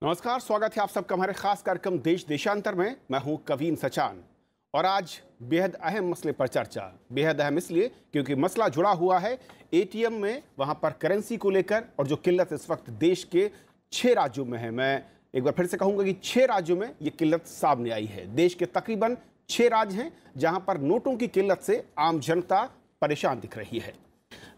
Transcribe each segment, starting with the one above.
नमस्कार, स्वागत है आप सबका हमारे खास कार्यक्रम देश देशांतर में। मैं हूं कवीन सचान और आज बेहद अहम मसले पर चर्चा। बेहद अहम इसलिए क्योंकि मसला जुड़ा हुआ है एटीएम में, वहां पर करेंसी को लेकर, और जो किल्लत इस वक्त देश के 6 राज्यों में है। मैं एक बार फिर से कहूंगा कि 6 राज्यों में ये किल्लत सामने आई है। देश के तकरीबन 6 राज्य हैं जहां पर नोटों की किल्लत से आम जनता परेशान दिख रही है।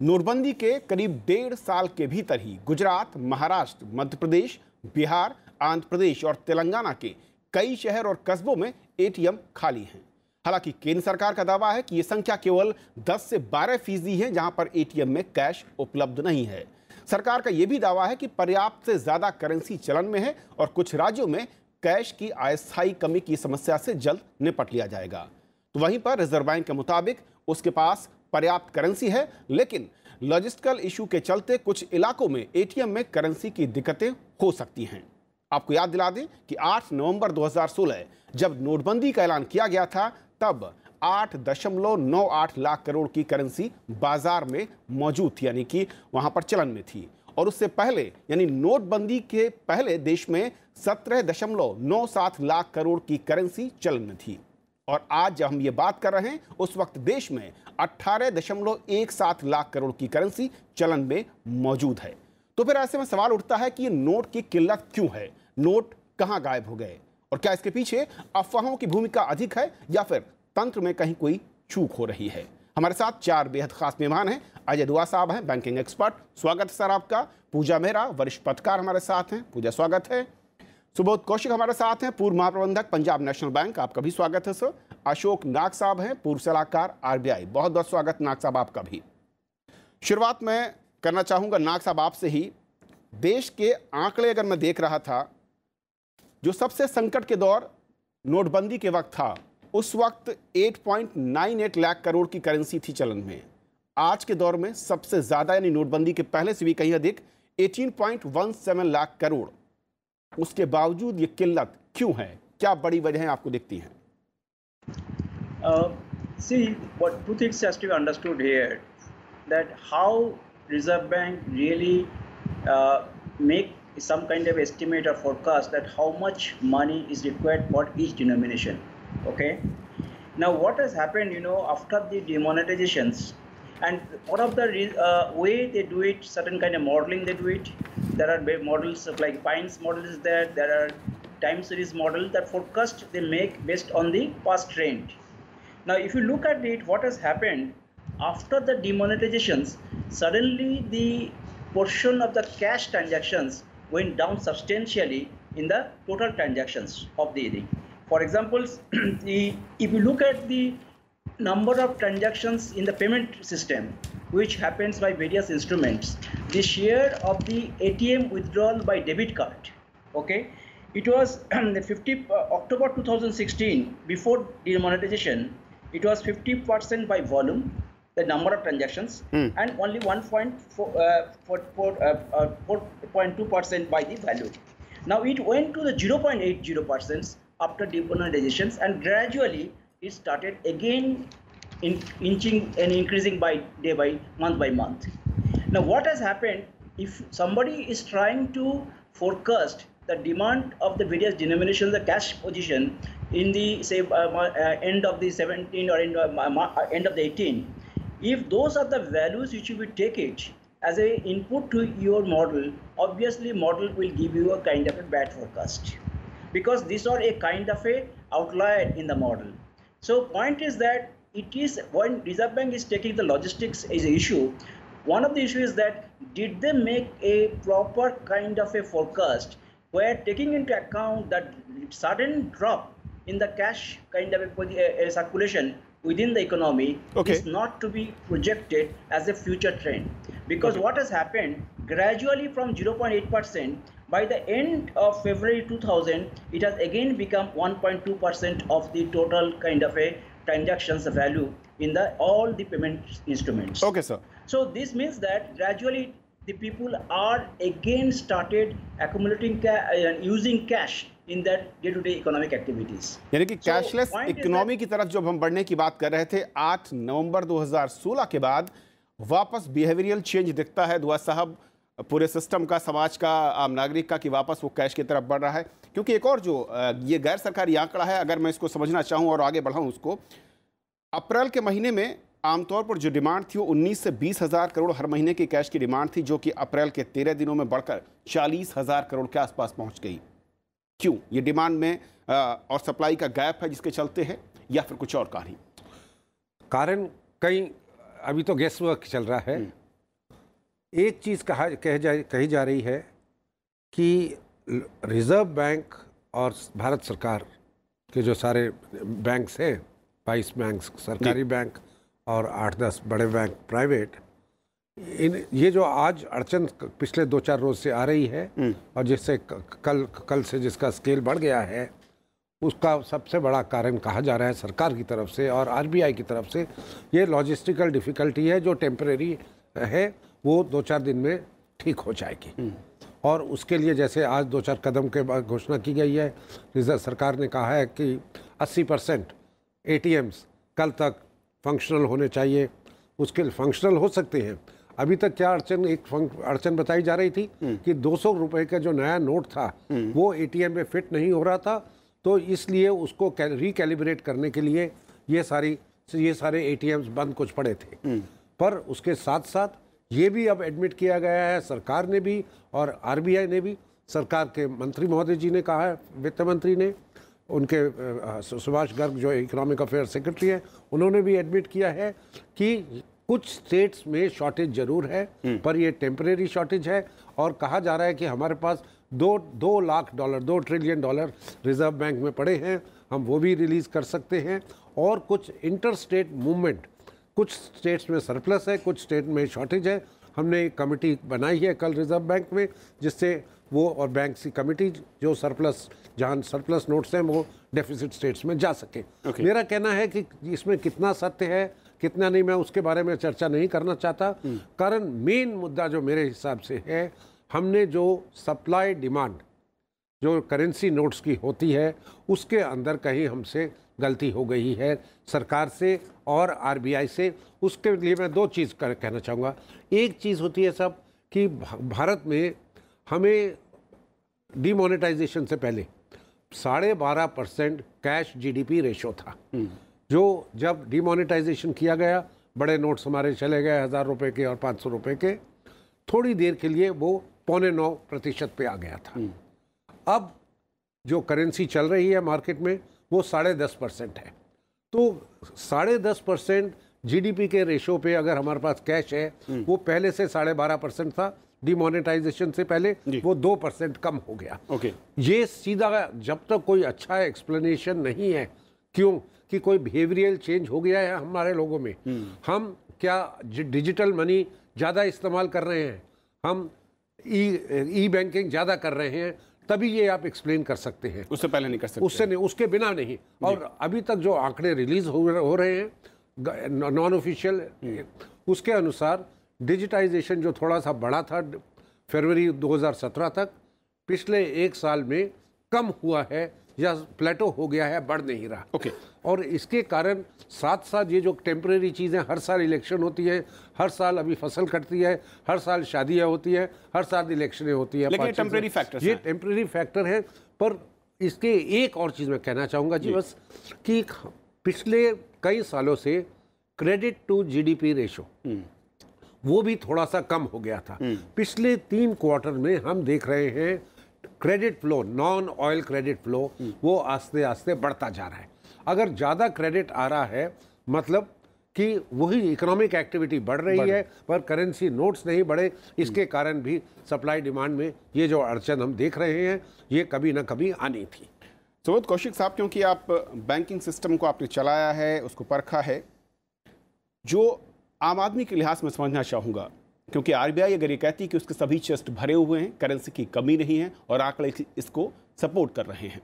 नोटबंदी के करीब 1.5 साल के भीतर ही गुजरात, महाराष्ट्र, मध्य प्रदेश, बिहार, आंध्र प्रदेश और तेलंगाना के कई शहर और कस्बों में एटीएम खाली हैं। हालांकि केंद्र सरकार का दावा है कि यह संख्या केवल 10 से 12% है जहां पर एटीएम में कैश उपलब्ध नहीं है। सरकार का यह भी दावा है कि पर्याप्त से ज्यादा करेंसी चलन में है और कुछ राज्यों में कैश की अस्थायी कमी की समस्या से जल्द निपट लिया जाएगा। तो वहीं पर रिजर्व बैंक के मुताबिक उसके पास पर्याप्त करेंसी है, लेकिन लॉजिस्टिकल इशू के चलते कुछ इलाकों में एटीएम में करेंसी की दिक्कतें हो सकती हैं। आपको याद दिला दें कि 8 नवंबर 2016 जब नोटबंदी का ऐलान किया गया था, तब 8.98 लाख करोड़ की करेंसी बाजार में मौजूद थी, यानी कि वहां पर चलन में थी। और उससे पहले यानी नोटबंदी के पहले देश में 17.97 लाख करोड़ की करेंसी चलन में थी। और आज जब हम ये बात कर रहे हैं उस वक्त देश में 18.17 लाख करोड़ की करेंसी चलन में मौजूद है। तो फिर ऐसे में सवाल उठता है कि ये नोट की किल्लत क्यों है? नोट कहां गायब हो गए? और क्या इसके पीछे अफवाहों की भूमिका अधिक है या फिर तंत्र में कहीं कोई चूक हो रही है? हमारे साथ 4 बेहद खास मेहमान हैं। अजय दुआ साहब हैं, बैंकिंग एक्सपर्ट, स्वागत है सर आपका। पूजा मेहरा, वरिष्ठ पत्रकार, हमारे साथ हैं। पूजा, स्वागत है। सुबोध कौशिक हमारे साथ हैं, पूर्व महाप्रबंधक, पंजाब नेशनल बैंक, आपका भी स्वागत है सर। अशोक नाग साहब हैं, पूर्व सलाहकार, आरबीआई, बहुत बहुत स्वागत नाग साहब आपका भी। शुरुआत में करना चाहूंगा नाग साहब आपसे ही। देश के आंकड़े अगर मैं देख रहा था, जो सबसे संकट के दौर नोटबंदी के वक्त था, उस वक्त 8.98 लाख करोड़ की करेंसी थी चलन में। आज के दौर में सबसे ज्यादा यानी नोटबंदी के पहले से भी कहीं अधिक 18.17 लाख करोड़। उसके बावजूद ये किल्लत क्यों है? क्या बड़ी वजहें आपको दिखती हैं? See, what two things has to be understood here, that how Reserve Bank really make some kind of estimate or forecast that how much money is required for each denomination. Okay. Now, what has happened, after the demonetizations, and one of the way they do it, certain kind of modeling they do it. There are models of like Pines model is there. There are time series model that forecast they make based on the past trend. Now, if you look at it, what has happened after the demonetizations, suddenly the portion of the cash transactions went down substantially in the total transactions of the thing. For example, if you look at the number of transactions in the payment system, which happens by various instruments, the share of the ATM withdrawal by debit card, okay, it was October 2016, before demonetization, it was 50% by volume, the number of transactions, and only 1.2% by the value. Now it went to the 0.80% after demonetizations, and gradually it started again inching and increasing by day by month. Now what has happened, if somebody is trying to forecast the demand of the various denominations, the cash position in the say end of the 17 or end of the 18, if those are the values which you will take it as a input to your model, obviously model will give you a kind of a bad forecast, because these are a kind of a outlier in the model. So point is that it is when Reserve Bank is taking the logistics as an issue, one of the issues is that did they make a proper kind of a forecast where taking into account that sudden drop in the cash kind of a circulation within the economy is not to be projected as a future trend, because what has happened gradually from 0.8%, by the end of February 2000, it has again become 1.2% of the total kind of a transactions value in the all the payment instruments. Okay, sir. So this means that gradually the people are again started accumulating and using cash in that day-to-day economic activities. यानी कि cashless economy की तरफ जब हम बढ़ने की बात कर रहे थे, 8 नवंबर 2016 के बाद वापस बिहेवियरल चेंज दिखता है। दुआ साहब, पूरे सिस्टम का, समाज का, आम नागरिक का, कि वापस वो कैश की तरफ बढ़ रहा है? क्योंकि एक और जो ये गैर सरकारी आंकड़ा है, अगर मैं इसको समझना चाहूँ और आगे बढ़ाऊँ उसको, अप्रैल के महीने में आमतौर पर जो डिमांड थी वो 19 से 20 हज़ार करोड़ हर महीने की कैश की डिमांड थी, जो कि अप्रैल के 13 दिनों में बढ़कर 40 हज़ार करोड़ के आसपास पहुंच गई। क्यों? ये डिमांड में और सप्लाई का गैप है जिसके चलते है, या फिर कुछ और कहानी? कारण कई, अभी तो गेस वर्क चल रहा है। एक चीज़ कही जा रही है कि रिजर्व बैंक और भारत सरकार के जो सारे बैंक्स हैं, 22 बैंक सरकारी बैंक और 8-10 बड़े बैंक प्राइवेट, ये जो आज अड़चन पिछले 2-4 रोज से आ रही है और जिससे कल से जिसका स्केल बढ़ गया है, उसका सबसे बड़ा कारण कहा जा रहा है सरकार की तरफ से और आरबीआई की तरफ से, ये लॉजिस्टिकल डिफ़िकल्टी है जो टेम्परेरी है, वो 2-4 दिन में ठीक हो जाएगी। और उसके लिए जैसे आज 2-4 कदम के बाद घोषणा की गई है, रिजर्व सरकार ने कहा है कि 80% ATMs कल तक फंक्शनल होने चाहिए। उसके लिए फंक्शनल हो सकते हैं। अभी तक क्या अड़चन बताई जा रही थी कि 200 रुपए का जो नया नोट था वो ATM में फिट नहीं हो रहा था, तो इसलिए उसको रिकैलिब्रेट करने के लिए ये सारे ATMs बंद कुछ पड़े थे। पर उसके साथ साथ ये भी अब एडमिट किया गया है, सरकार ने भी और आरबीआई ने भी, सरकार के मंत्री महोदय जी ने कहा है, वित्त मंत्री ने, उनके सुभाष गर्ग जो इकोनॉमिक अफेयर सेक्रेटरी है, उन्होंने भी एडमिट किया है कि कुछ स्टेट्स में शॉर्टेज जरूर है, पर ये टेम्परेरी शॉर्टेज है। और कहा जा रहा है कि हमारे पास $2 ट्रिलियन रिजर्व बैंक में पड़े हैं, हम वो भी रिलीज कर सकते हैं। और कुछ इंटर स्टेट मूवमेंट, कुछ स्टेट्स में सरप्लस है, कुछ स्टेट में शॉर्टेज है। हमने एक कमेटी बनाई है कल रिजर्व बैंक में, जिससे वो और बैंक की कमेटी जो जहाँ सरप्लस नोट्स हैं वो डेफिसिट स्टेट्स में जा सके। मेरा कहना है कि इसमें कितना सत्य है कितना नहीं, मैं उसके बारे में चर्चा नहीं करना चाहता। कारण मेन मुद्दा जो मेरे हिसाब से है, हमने जो सप्लाई डिमांड जो करेंसी नोट्स की होती है, उसके अंदर कहीं हमसे गलती हो गई है सरकार से और आरबीआई से। उसके लिए मैं 2 चीज़ कहना चाहूँगा। एक चीज़ होती है सब कि भारत में हमें डिमोनेटाइजेशन से पहले 12.5% कैश जीडीपी रेशो था, जो जब डिमोनेटाइजेशन किया गया, बड़े नोट्स हमारे चले गए 1000 रुपये के और 500 रुपये के, थोड़ी देर के लिए वो 8.25% पे आ गया था। अब जो करेंसी चल रही है मार्केट में वो 10.5% है। तो 10.5% जीडीपी के रेशो पे अगर हमारे पास कैश है, वो पहले से 12.5% था, डिमोनेटाइजेशन से पहले वो 2% कम हो गया। ये सीधा, जब तक कोई अच्छा एक्सप्लेनेशन नहीं है क्यों कि कोई बिहेवियरल चेंज हो गया है हमारे लोगों में, हम क्या डिजिटल मनी ज़्यादा इस्तेमाल कर रहे हैं, हम ई बैंकिंग ज़्यादा कर रहे हैं, तभी ये आप एक्सप्लेन कर सकते हैं। उससे पहले नहीं कर सकते, उससे नहीं, उसके बिना नहीं। और अभी तक जो आंकड़े रिलीज हो रहे हैं नॉन ऑफिशियल, उसके अनुसार डिजिटाइजेशन जो थोड़ा सा बढ़ा था फरवरी 2017 तक, पिछले 1 साल में कम हुआ है या प्लेटो हो गया है, बढ़ नहीं रहा। और इसके कारण साथ साथ ये जो टेम्परेरी चीज़ें, हर साल इलेक्शन होती है, हर साल अभी फसल कटती है, हर साल शादियाँ होती है, हर साल इलेक्शनें होती है, लेकिन टेम्परेरी फैक्टर, ये टेम्परेरी फैक्टर है। पर इसके एक और चीज़ मैं कहना चाहूँगा जी, बस कि पिछले कई सालों से क्रेडिट टू जीडीपी रेशो वो भी थोड़ा सा कम हो गया था। पिछले 3 क्वार्टर में हम देख रहे हैं credit flow, non oil credit flow, वो आस्ते आस्ते बढ़ता जा रहा है। अगर ज़्यादा क्रेडिट आ रहा है मतलब कि वही इकोनॉमिक एक्टिविटी बढ़ रही है, पर करेंसी नोट्स नहीं बढ़े। इसके कारण भी सप्लाई डिमांड में ये जो अड़चन हम देख रहे हैं, ये कभी ना कभी आनी थी। सुबोध कौशिक साहब, क्योंकि आप बैंकिंग सिस्टम को आपने चलाया है, उसको परखा है, जो आम आदमी के लिहाज में समझना चाहूँगा, क्योंकि आरबीआई अगर ये कहती है कि उसके सभी चेस्ट भरे हुए हैं, करेंसी की कमी नहीं है और आंकड़े इसको सपोर्ट कर रहे हैं,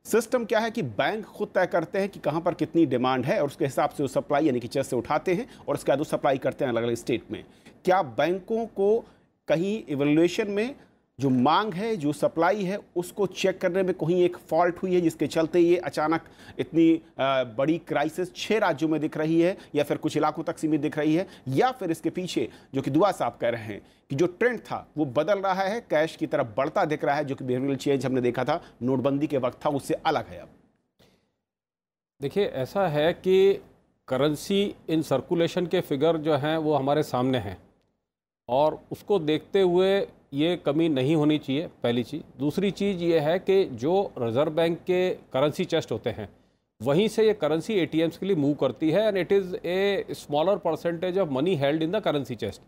सिस्टम क्या है कि बैंक खुद तय करते हैं कि कहाँ पर कितनी डिमांड है और उसके हिसाब से वो सप्लाई यानी कि चेस्ट से उठाते हैं और उसके बाद वो सप्लाई करते हैं अलग अलग स्टेट में। क्या बैंकों को कहीं इवैल्यूएशन में जो मांग है, जो सप्लाई है, उसको चेक करने में कहीं एक फॉल्ट हुई है जिसके चलते ये अचानक इतनी बड़ी क्राइसिस 6 राज्यों में दिख रही है, या फिर कुछ इलाकों तक सीमित दिख रही है, या फिर इसके पीछे जो कि दुआ साहब कह रहे हैं कि जो ट्रेंड था वो बदल रहा है, कैश की तरफ बढ़ता दिख रहा है, जो कि बिहेवियरल चेंज हमने देखा था नोटबंदी के वक्त था, उससे अलग है। अब देखिए, ऐसा है कि करेंसी इन सर्कुलेशन के फिगर जो हैं वो हमारे सामने हैं, और उसको देखते हुए ये कमी नहीं होनी चाहिए, पहली चीज़। दूसरी चीज़ ये है कि जो रिज़र्व बैंक के करेंसी चेस्ट होते हैं वहीं से ये करेंसी एटीएम्स के लिए मूव करती है, and it is a smaller percentage of money held in the currency chest.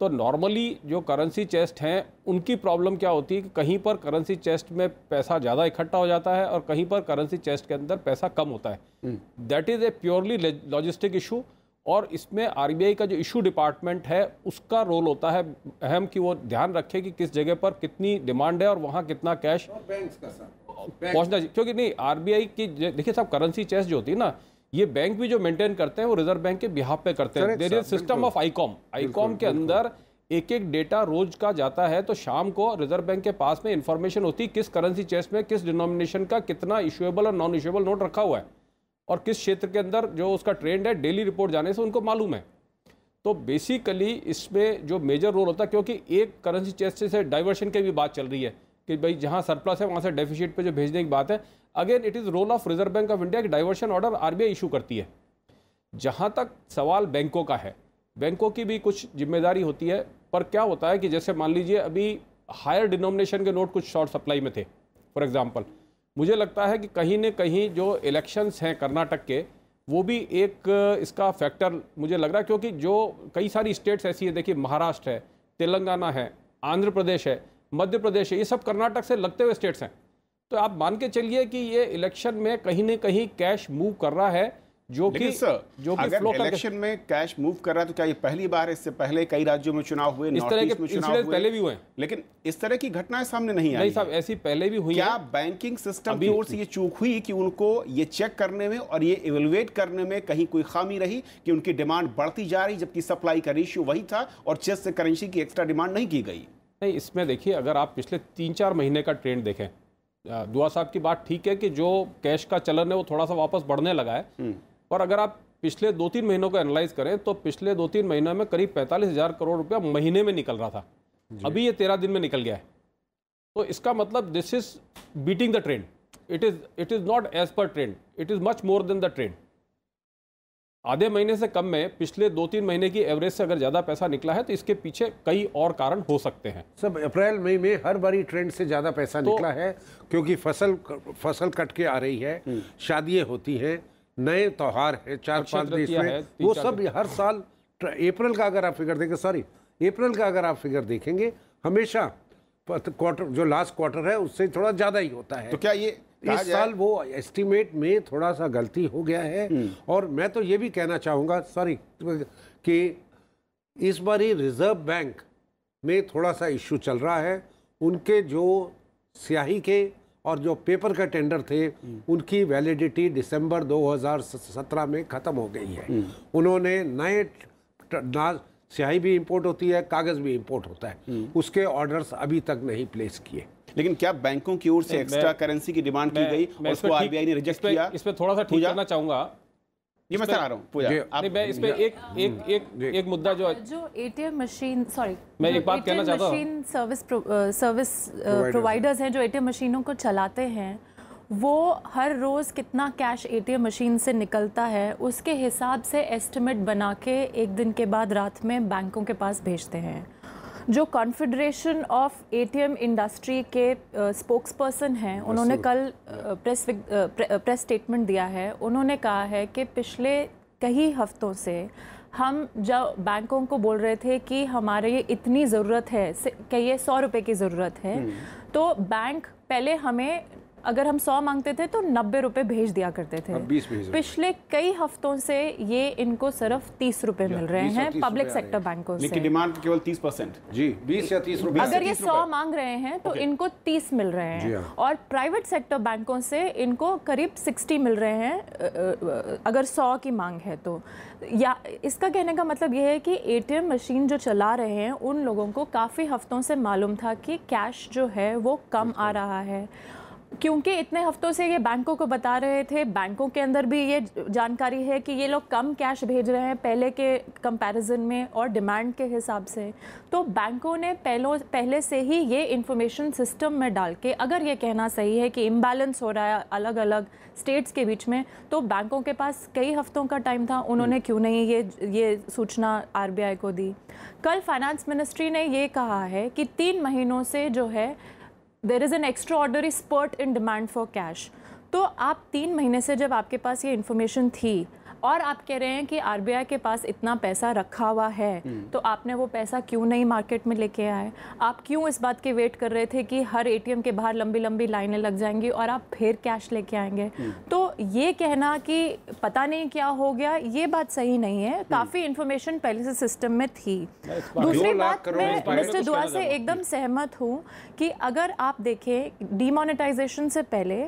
तो नॉर्मली जो करेंसी चेस्ट हैं उनकी प्रॉब्लम क्या होती है कि कहीं पर करेंसी चेस्ट में पैसा ज़्यादा इकट्ठा हो जाता है और कहीं पर करेंसी चेस्ट के अंदर पैसा कम होता है। That is a purely logistic issue, और इसमें आरबीआई का जो इशू डिपार्टमेंट है उसका रोल होता है अहम कि वो ध्यान रखे कि किस जगह पर कितनी डिमांड है और वहाँ कितना कैश पहुँचना चाहिए। क्योंकि नहीं, आरबीआई की देखिए साहब, करेंसी चेस्ट जो होती है ना, ये बैंक भी जो मेंटेन करते हैं वो रिजर्व बैंक के बिहाफ पे करते हैं। There is system of ICOM के अंदर एक एक डेटा रोज का जाता है, तो शाम को रिजर्व बैंक के पास में इंफॉर्मेशन होती है किस करेंसी चेस्ट में किस डिनोमिनेशन का कितना इशुएबल और नॉन इशुएबल नोट रखा हुआ है, और किस क्षेत्र के अंदर जो उसका ट्रेंड है डेली रिपोर्ट जाने से उनको मालूम है। तो बेसिकली इसमें जो मेजर रोल होता है, क्योंकि एक करेंसी चेस्ट से डाइवर्शन की भी बात चल रही है कि भाई जहां सरप्लस है वहां से डेफिसिट पे जो भेजने की बात है, again it is role of reserve bank of India कि डाइवर्शन ऑर्डर आरबीआई इशू करती है। जहां तक सवाल बैंकों का है, बैंकों की भी कुछ जिम्मेदारी होती है, पर क्या होता है कि जैसे मान लीजिए अभी हायर डिनोमिनेशन के नोट कुछ शॉर्ट सप्लाई में थे, फॉर एग्जांपल, मुझे लगता है कि कहीं न कहीं जो इलेक्शंस हैं कर्नाटक के, वो भी एक इसका फैक्टर मुझे लग रहा है, क्योंकि जो कई सारी स्टेट्स ऐसी है, देखिए महाराष्ट्र है, तेलंगाना है, आंध्र प्रदेश है, मध्य प्रदेश है, ये सब कर्नाटक से लगते हुए स्टेट्स हैं। तो आप मान के चलिए कि ये इलेक्शन में कहीं न कहीं कैश मूव कर रहा है, जो कि अगर इलेक्शन में कैश मूव कर रहा है तो क्या ये पहली बार है? इससे पहले कई राज्यों में चुनाव हुए, इस तरह के इंसिडेंट पहले भी हुए, लेकिन इस तरह की घटनाएं सामने नहीं आई। नहीं साहब, ऐसी पहले भी हुई। क्या बैंकिंग सिस्टम की ओर से ये चूक हुई कि उनको ये चेक करने में और ये इवेलुएट करने में कहीं कोई खामी रही कि उनकी डिमांड बढ़ती जा रही जबकि सप्लाई का रेशियो वही था और चेस्ट से करेंसी की एक्स्ट्रा डिमांड नहीं की गई? नहीं, इसमें देखिए, अगर आप पिछले 3-4 महीने का ट्रेंड देखें, दुआ साहब की बात ठीक है कि जो कैश का चलन है वो थोड़ा सा वापस बढ़ने लगा है, और अगर आप पिछले 2-3 महीनों को एनालाइज करें तो पिछले 2-3 महीनों में करीब 45,000 करोड़ रुपया महीने में निकल रहा था, अभी ये 13 दिन में निकल गया है। तो इसका मतलब this is beating the trend, it is not as per trend, it is much more than the trend. आधे महीने से कम में पिछले 2-3 महीने की एवरेज से अगर ज़्यादा पैसा निकला है तो इसके पीछे कई और कारण हो सकते हैं। सब अप्रैल मई में हर बारी ट्रेंड से ज़्यादा पैसा निकला है, क्योंकि फसल कट के आ रही है, शादियाँ होती हैं, नए त्यौहार है 4-5 देश में, वो सब हर साल अप्रैल का अगर आप फिगर देखेंगे हमेशा क्वार्टर जो लास्ट क्वार्टर है उससे थोड़ा ज़्यादा ही होता है। तो क्या ये इस साल वो एस्टिमेट में थोड़ा सा गलती हो गया है? और मैं तो ये भी कहना चाहूँगा कि इस बार ही रिजर्व बैंक में थोड़ा सा इश्यू चल रहा है। उनके जो स्याही के और जो पेपर का टेंडर थे उनकी वैलिडिटी दिसंबर 2017 में ख़त्म हो गई है। उन्होंने नए स्याही भी इंपोर्ट होती है, कागज़ भी इंपोर्ट होता है, उसके ऑर्डर्स अभी तक नहीं प्लेस किए। लेकिन क्या बैंकों की ओर से एक्स्ट्रा करेंसी की डिमांड की गई और उसको आरबीआई ने रिजेक्ट किया? इस पे थोड़ा सा ठीक करना चाहूंगा, ये मैं आ रहा हूँ पूजा। मैं इस पे एक मुद्दा जो एटीएम मशीन, सॉरी, मैं एक बात कहना चाहता हूँ, मशीन सर्विस प्रोवाइडर्स हैं जो एटीएम मशीनों को चलाते हैं, वो हर रोज़ कितना कैश एटीएम मशीन से निकलता है उसके हिसाब से एस्टिमेट बना के एक दिन के बाद रात में बैंकों के पास भेजते हैं। जो कॉन्फेडरेशन ऑफ एटीएम इंडस्ट्री के स्पोक्स पर्सन हैं, उन्होंने कल प्रेस स्टेटमेंट दिया है। उन्होंने कहा है कि पिछले कई हफ्तों से हम जब बैंकों को बोल रहे थे कि हमारे इतनी ज़रूरत है, कहिए 100 रुपये की ज़रूरत है, तो बैंक पहले हमें अगर हम 100 मांगते थे तो 90 रुपए भेज दिया करते थे। 20 भेज रहे। पिछले कई हफ्तों से ये इनको सिर्फ 30 रुपए मिल रहे हैं पब्लिक सेक्टर बैंकों से। लेकिन डिमांड केवल 30%। जी 20 या 30 रुपए। अगर ये 100 मांग रहे हैं तो इनको 30 मिल रहे हैं और प्राइवेट सेक्टर बैंकों से इनको करीब 60 मिल रहे हैं अगर 100 की मांग है तो। या इसका कहने का मतलब ये है कि एटीएम मशीन जो चला रहे हैं उन लोगों को काफ़ी हफ्तों से मालूम था कि कैश जो है वो कम आ रहा है, क्योंकि इतने हफ्तों से ये बैंकों को बता रहे थे। बैंकों के अंदर भी ये जानकारी है कि ये लोग कम कैश भेज रहे हैं पहले के कंपैरिजन में और डिमांड के हिसाब से। तो बैंकों ने पहले से ही ये इंफॉर्मेशन सिस्टम में डाल के, अगर ये कहना सही है कि इम्बैलेंस हो रहा है अलग अलग स्टेट्स के बीच में, तो बैंकों के पास कई हफ्तों का टाइम था, उन्होंने क्यों नहीं ये सूचना आरबीआई को दी। कल फाइनेंस मिनिस्ट्री ने ये कहा है कि 3 महीनों से जो है there is an extraordinary spurt in demand for cash. तो आप 3 महीने से जब आपके पास ये इन्फॉर्मेशन थी और आप कह रहे हैं कि आरबीआई के पास इतना पैसा रखा हुआ है, तो आपने वो पैसा क्यों नहीं मार्केट में लेके आए? आप क्यों इस बात के वेट कर रहे थे कि हर एटीएम के बाहर लंबी लंबी लाइनें लग जाएंगी और आप फिर कैश लेके आएंगे? तो ये कहना कि पता नहीं क्या हो गया, ये बात सही नहीं है। काफ़ी इन्फॉर्मेशन पहले से सिस्टम में थी। दूसरी बात, मैं मिस्टर दुआ से एकदम सहमत हूँ कि अगर आप देखें डीमोनेटाइजेशन से पहले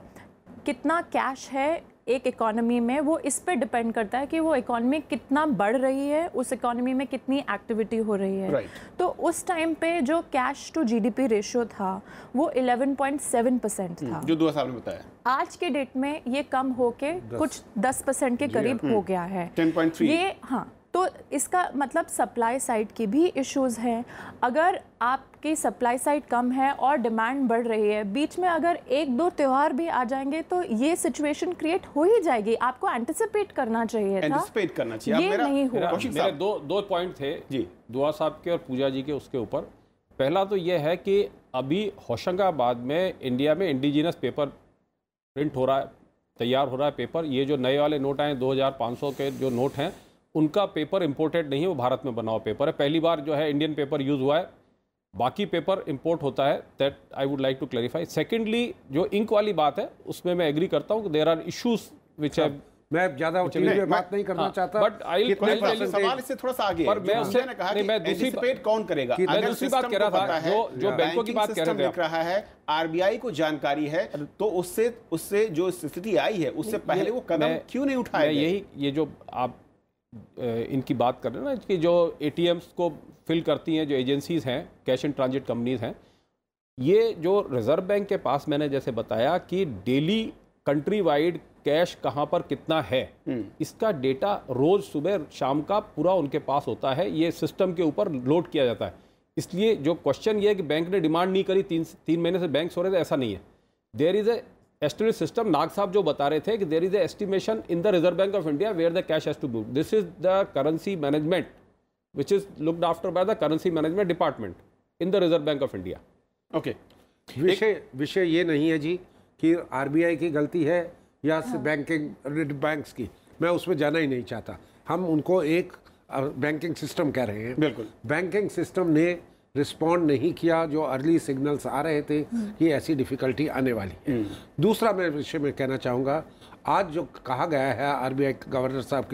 कितना कैश है एक इकोनॉमी में, वो इस पे डिपेंड करता है कि वो इकोनॉमी कितना बढ़ रही है, उस इकोनॉमी में कितनी एक्टिविटी हो रही है। तो उस टाइम पे जो कैश टू जीडीपी रेशियो था वो 11.7% था, जो 2 साल में बताया। आज के डेट में ये कम होके कुछ 10% के करीब हो गया है। 10.3। ये हाँ, तो इसका मतलब सप्लाई साइड की भी इश्यूज हैं। अगर आपकी सप्लाई साइड कम है और डिमांड बढ़ रही है, बीच में अगर 1-2 त्यौहार भी आ जाएंगे तो ये सिचुएशन क्रिएट हो ही जाएगी। आपको एंटिसिपेट करना चाहिए था, एंटिसिपेट करना चाहिए। ये नहीं हुआ। मेरे दो पॉइंट थे जी, दुआ साहब के और पूजा जी के उसके ऊपर। पहला तो ये है कि अभी होशंगाबाद में इंडिया में इंडिजिनस पेपर प्रिंट हो रहा है, तैयार हो रहा है पेपर। ये जो नए वाले नोट आए 2500 के जो नोट हैं, उनका पेपर इंपोर्टेड नहीं है, वो भारत में बना हुआ पेपर है। पहली बार जो है इंडियन पेपर यूज़ हुआ है, बाकी पेपर इंपोर्ट होता है। That I would like to clarify. Secondly, जो इंक वाली बात है उसमें मैं एग्री करता हूँ कि there are issues which have, मैं ज्यादा बात नहीं करना चाहता, बट सवाल इससे थोड़ा सा आगे है। पर मैं उससे ने कहा कि मैं दूसरी कौन करेगा? मैं दूसरी बात कह रहा था, जो बैंकों की बात कह रहे थे, देख रहा है आरबीआई को जानकारी है, तो उससे जो स्थिति आई है उससे पहले वो कदम क्यों नहीं उठाया? यही ये जो आप इनकी बात कर रहे हैं ना कि जो एटीएम्स को फिल करती हैं जो एजेंसीज हैं, कैश एंड ट्रांजिट कंपनीज हैं, ये जो रिजर्व बैंक के पास मैंने जैसे बताया कि डेली कंट्री वाइड कैश कहाँ पर कितना है, इसका डेटा रोज सुबह शाम का पूरा उनके पास होता है। ये सिस्टम के ऊपर लोड किया जाता है। इसलिए जो क्वेश्चन ये है कि बैंक ने डिमांड नहीं करी, 3 महीने से बैंक सो रहे थे, ऐसा नहीं है। There is a estimate system. Nag साहब जो बता रहे थे कि there is a estimation in the Reserve bank of India where the cash has to be. This is the currency management which is looked after by the currency management department in the Reserve bank of India. Okay, विषय ये नहीं है जी कि RBI की गलती है या banks की, मैं उसमें जाना ही नहीं चाहता। हम उनको एक बैंकिंग सिस्टम कह रहे हैं। बिल्कुल, बैंकिंग सिस्टम ने रिस्पॉन्ड नहीं किया जो अर्ली सिग्नल्स आ रहे थे कि ऐसी डिफ़िकल्टी आने वाली है। दूसरा मैं विषय में कहना चाहूँगा, आज जो कहा गया है आरबीआई गवर्नर साहब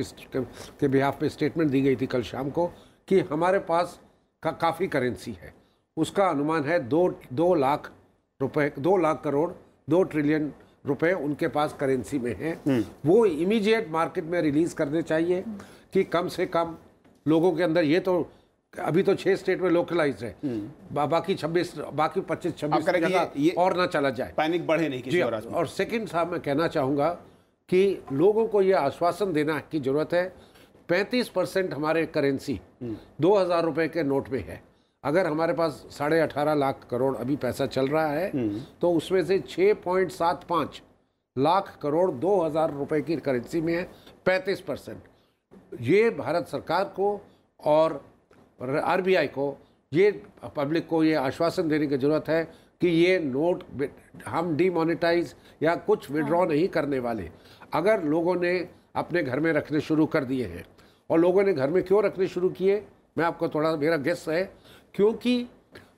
के बिहाफ पे स्टेटमेंट दी गई थी कल शाम को कि हमारे पास काफ़ी करेंसी है, उसका अनुमान है 2 लाख रुपए, 2 लाख करोड़, 2 ट्रिलियन रुपए उनके पास करेंसी में है। वो इमीडिएट मार्केट में रिलीज करने चाहिए कि कम से कम लोगों के अंदर, ये तो अभी तो 6 स्टेट में लोकलाइज है, बाकी 25-26 जगह और ना चला जाए, पैनिक बढ़े नहीं किसी और। और सेकंड साहब मैं कहना चाहूँगा कि लोगों को ये आश्वासन देना की जरूरत है। 35% हमारे करेंसी 2000 रुपए के नोट में है। अगर हमारे पास 18.5 लाख करोड़ अभी पैसा चल रहा है तो उसमें से 6.75 लाख करोड़ 2000 रुपए की करेंसी में है। 35%। ये भारत सरकार को और आरबीआई को, ये पब्लिक को ये आश्वासन देने की ज़रूरत है कि ये नोट हम डीमोनेटाइज या कुछ विड्रॉ नहीं करने वाले। अगर लोगों ने अपने घर में रखने शुरू कर दिए हैं, और लोगों ने घर में क्यों रखने शुरू किए, मैं आपको थोड़ा, मेरा गेस है क्योंकि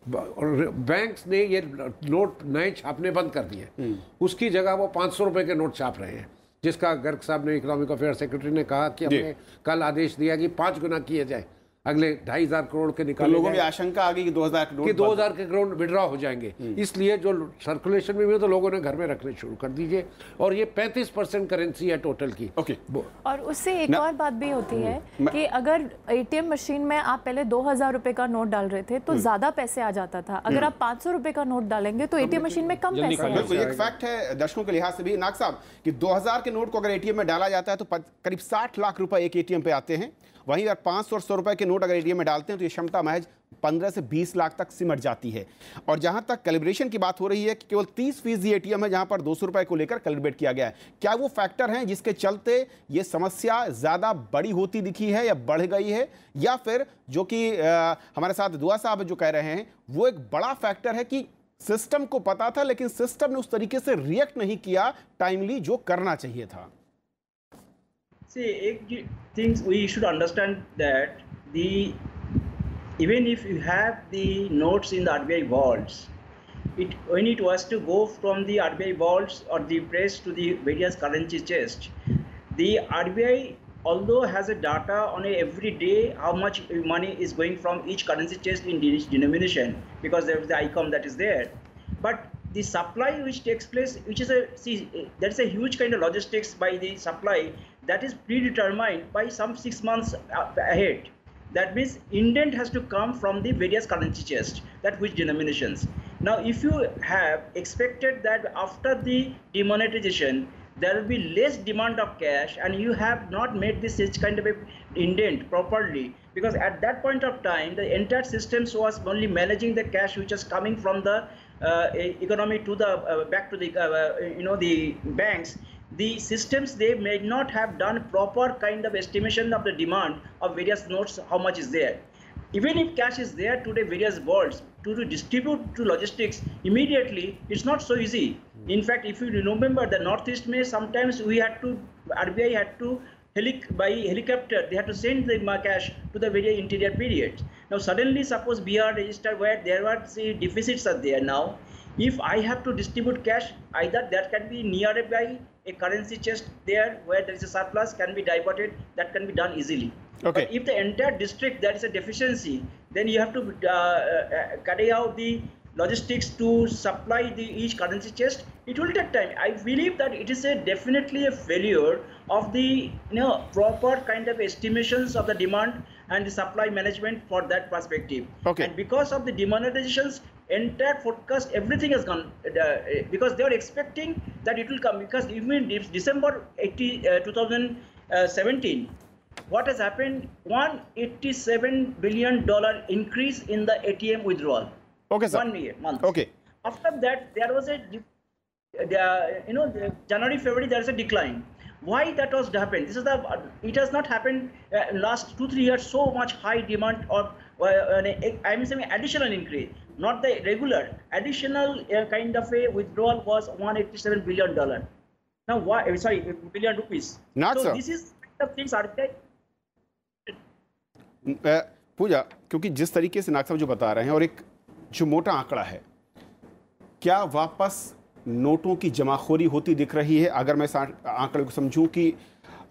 बैंक्स ने ये नोट नए छापने बंद कर दिए, उसकी जगह वो 500 रुपए के नोट छाप रहे हैं, जिसका गर्ग साहब ने, इकोनॉमिक अफेयर सेक्रेटरी ने कहा कि हमने कल आदेश दिया कि 5 गुना किए जाए, अगले 2,500 करोड़ के निकाले। लोगों में आशंका आ गई कि 2,000 के करोड़ विड्रॉ हो जाएंगे, इसलिए जो सर्कुलेशन में भी तो लोगों ने घर में रखने शुरू कर दीजिए, और ये 35% करेंसी है टोटल की। ओके। और उससे एक और बात भी होती है कि अगर एटीएम मशीन में आप पहले 2,000 रुपए का नोट डाल रहे थे तो ज्यादा पैसे आ जाता था, अगर आप 500 रुपए का नोट डालेंगे तो एटीएम मशीन में कम पैसे आएंगे। बिल्कुल, एक फैक्ट है दर्शकों के लिहाज से भी नाग साहब कि 2,000 के नोट को अगर एटीएम में डाला जाता है तो करीब 60 लाख रुपए एक एटीएम पे आते हैं। वहीं अगर 500 और 100 रुपए के नोट अगर एटीएम में डालते हैं तो ये क्षमता महज 15 से 20 लाख तक सिमट जाती है। और जहां तक कैलिब्रेशन की बात हो रही है कि केवल 30% एटीएम है जहां पर 200 रुपए को लेकर कैलिब्रेट किया गया है, क्या वो फैक्टर हैं जिसके चलते ये समस्या ज्यादा बड़ी होती दिखी है या बढ़ गई है, या फिर जो कि हमारे साथ दुआ साहब जो कह रहे हैं वो एक बड़ा फैक्टर है कि सिस्टम को पता था लेकिन सिस्टम ने उस तरीके से रिएक्ट नहीं किया टाइमली जो करना चाहिए था? See, things we should understand that even if you have the notes in the RBI vaults, when it was to go from the RBI vaults or the press to the various currency chest, the RBI although has a data on every day how much money is going from each currency chest in each denomination, because there is the ICOM that is there, but the supply which takes place, which is there is a huge kind of logistics by the supply that is predetermined by some 6 months ahead. That means indent has to come from the various currency chests, that which denominations. Now if you have expected that after the demonetization there will be less demand of cash and you have not made this such kind of a indent properly, because at that point of time the entire systems was only managing the cash which is coming from the economy to the back to the the banks. The systems, they may not have done proper kind of estimation of the demand of various notes, how much is there. Even if cash is there today, various vaults to distribute to logistics immediately, it's not so easy. In fact, if you remember the Northeast may sometimes we had to, RBI had to by helicopter, they had to send the cash to the very interior periods. Now suddenly suppose BR register where there were deficits are there now, if I have to distribute cash, either that can be nearby a currency chest there where there is a surplus can be diverted, that can be done easily. Okay. But if the entire district there is a deficiency, then you have to carry out the logistics to supply each currency chest. It will take time. I believe that it is definitely a failure of the proper kind of estimations of the demand and the supply management for that perspective. Okay. And because of the demonetizations, entire forecast, everything has gone because they are expecting that it will come, because even December 2017, what has happened, $187 billion increase in the ATM withdrawal. Okay, sir. 1 year, month. Okay. After that, there was a January, February, there is a decline. Why that was happened? This is it has not happened last 2-3 years. So much high demand or I'm saying additional increase, not the regular additional kind of a withdrawal was $187 billion. Now why? Sorry, billion rupees. Not so sir. This is the things are there. पूजा, क्योंकि जिस तरीके से नाग साहब जो बता रहे हैं और एक जो मोटा आंकड़ा है, क्या वापस नोटों की जमाखोरी होती दिख रही है? अगर मैं आंकड़े को समझूं कि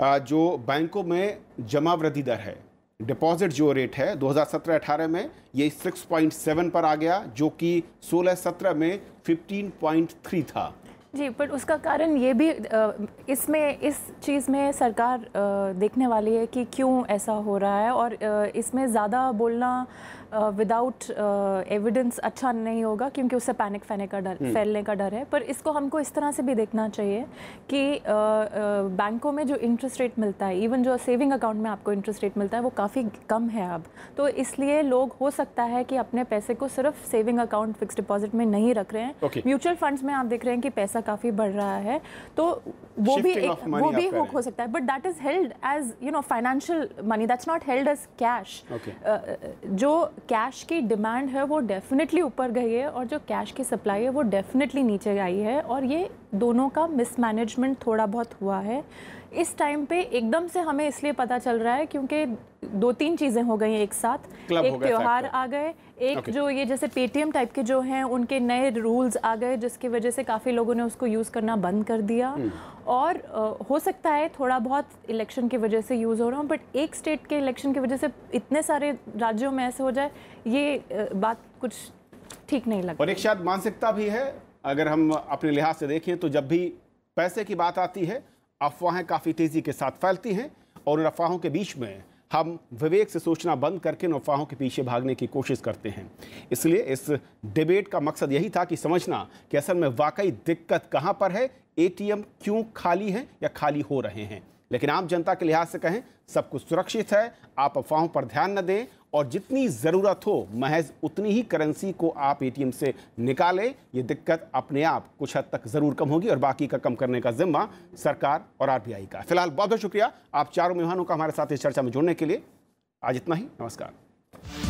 जो बैंकों में जमा वृद्धि दर है, डिपॉजिट जो रेट है 2017-18 में ये 6.7 पर आ गया, जो कि 16-17 में 15.3 था। जी, पर उसका कारण ये भी इस चीज़ में सरकार देखने वाली है कि क्यों ऐसा हो रहा है, और इसमें ज़्यादा बोलना विदाउट एविडेंस अच्छा नहीं होगा, क्योंकि उससे पैनिक फैलने का डर है। पर इसको हमको इस तरह से भी देखना चाहिए कि बैंकों में जो इंटरेस्ट रेट मिलता है, इवन जो सेविंग अकाउंट में आपको इंटरेस्ट रेट मिलता है, वो काफ़ी कम है अब। तो इसलिए लोग हो सकता है कि अपने पैसे को सिर्फ सेविंग अकाउंट फिक्स डिपॉजिट में नहीं रख रहे हैं। म्यूचुअल फंड्स में आप देख रहे हैं कि पैसा काफ़ी बढ़ रहा है, तो वो भी हो सकता है। But that is held as financial money, that's not held as cash. जो कैश की डिमांड है वो डेफिनेटली ऊपर गई है, और जो कैश की सप्लाई है वो डेफिनेटली नीचे आई है, और ये दोनों का मिसमैनेजमेंट थोड़ा बहुत हुआ है। इस टाइम पे एकदम से हमें इसलिए पता चल रहा है क्योंकि 2-3 चीज़ें हो गई एक साथ। एक त्योहार आ गए, एक जो ये जैसे पेटीएम टाइप के जो हैं उनके नए रूल्स आ गए जिसकी वजह से काफ़ी लोगों ने उसको यूज़ करना बंद कर दिया। और हो सकता है थोड़ा बहुत इलेक्शन की वजह से यूज़ हो रहा हो, बट एक स्टेट के इलेक्शन की वजह से इतने सारे राज्यों में ऐसे हो जाए, ये बात कुछ ठीक नहीं लगता। और एक शायद मानसिकता भी है, अगर हम अपने लिहाज से देखें तो जब भी पैसे की बात आती है अफवाहें काफ़ी तेज़ी के साथ फैलती हैं और उन अफवाहों के बीच में हम विवेक से सोचना बंद करके उन अफवाहों के पीछे भागने की कोशिश करते हैं। इसलिए इस डिबेट का मकसद यही था कि समझना कि असल में वाकई दिक्कत कहाँ पर है, एटीएम क्यों खाली हैं या खाली हो रहे हैं। लेकिन आम जनता के लिहाज से कहें सब कुछ सुरक्षित है, आप अफवाहों पर ध्यान न दें और जितनी ज़रूरत हो महज उतनी ही करेंसी को आप एटीएम से निकालें। ये दिक्कत अपने आप कुछ हद तक ज़रूर कम होगी और बाकी का कम करने का जिम्मा सरकार और आरबीआई का। फिलहाल बहुत बहुत शुक्रिया आप चारों मेहमानों का हमारे साथ इस चर्चा में जुड़ने के लिए। आज इतना ही, नमस्कार।